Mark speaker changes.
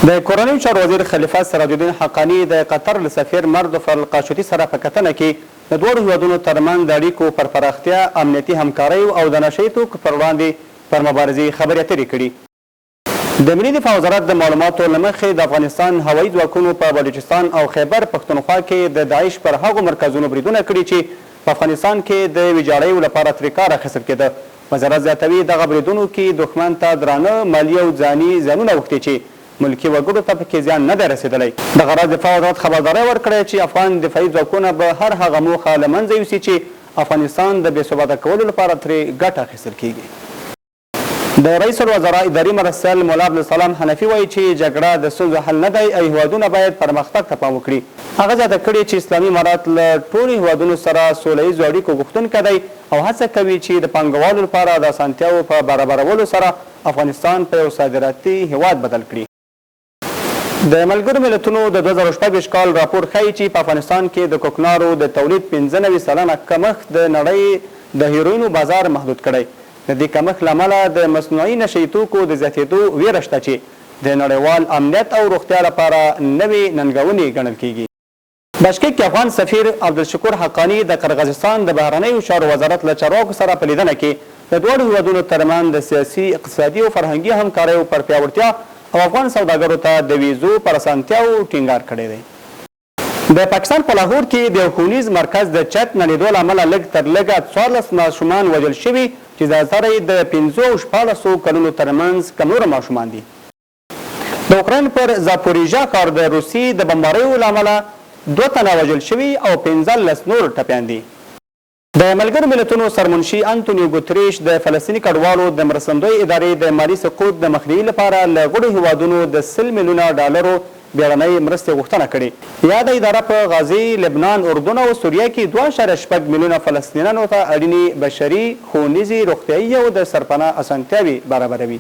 Speaker 1: د کورنیو چارو وزیر خلیفه سراج الدین حقانی د قطر له سفیر مردف القاشتي سره په کتنه کې د دواړو هیوادونو ترمنځ د اړیکو پر پراختیا، امنیتي همکاریو او د نشه یي توکو پر وړاندې پر مبارزې خبرې اترې کړي. د ملي دفاع وزارت د معلوماتو له مخې د افغانستان هوایي ځواکونو په بلوچستان او خیبر پښتونخوا کې د داعش پر هغو مرکزونو بریدونه کړي چې په افغانستان کې د ویجاړیو لپاره ترې کار اخیستل کېده. وزارت زیاتوي دغه بریدونو کې دښمن ته درانه مالي او ځاني زیانونه اوښتي چې ملکي وګړو ته پکې زیان نه دی رسېدلی. دغه راز دفاع وزارت خبرداری ورکړی چې افغان دفاعي ځواکونه به هر هغه موخه له منځه یوسي چې افغانستان د بې ثباته کولو لپاره ترې ګټه اخیستل کیږي. د رئیس الوزرا اداري مرستیال مولا عبدالسلام حنفي وایي چې جګړه د ستونزو حل نه دی او هیوادونه باید پرمختګ ته پام وکړي. هغه زیاته کړې چې اسلامي امارات له ټولو هیوادونو سره سوله ییزو اړیکو غوښتونکی دی او هڅه کوي چې د پانګوالو لپاره د اسانتیاوو په برابرولو سره افغانستان په یو صادراتي هیواد بدل کړي. د ملګرو ملتونو د 2016 کال راپور ښیي چې په افغانستان کې د کوکنارو د تولید 95% کمښت د نړۍ د هیروینو بازار محدود کړی. د دې کمښت له امله د مصنوعي نشه یي توکو د زیاتېدو ویره شته چې د نړیوال امنیت او روغتیا لپاره نوې ننګونې ګڼل کیږي. بشکک کې افغان سفیر عبدالشکور حقانی د قرغیزستان د بهرنیو چارو وزارت له چارواکو سره په لیدنه کې د دواړو هیوادونو ترمنځ د سیاسي، اقتصادي او فرهنګي همکاریو پر پیاوړتیا او افغان سوداګرو ته د ویزو پر اسانتیاو ټینګار کړی دی. د پاکستان په لاهور کې د ښوونیز مرکز د چت نړېدو له امله لږ تر لږه 14 ماشومان وژل شوي چې زیاتره یې د 15 او 14 کلونو ترمنځ کمنوره ماشومان دي. د اوکراین پر زاپوریژا ښار د روسیې د بمباریو له امله 2 تنه وژل شوي او 15 نور ټپیان دي. د ملګرو ملتونو سرمنشي انتونیو ګوتریش د فلسطیني کډوالو د مرستندوی ادارې د مالي سقوط د مخنیوي لپاره له غړو هیوادونو د 100 میلیونه ډالرو بیړنۍ مرستې غوښتنه کړې. یاده اداره په غازي، لبنان، اردن او سوریه کې 2.8 میلیونه فلسطینیانو ته اړینې بشري، ښوونیزې، روغتیایي او د سرپناه اسانتیاوې برابروي.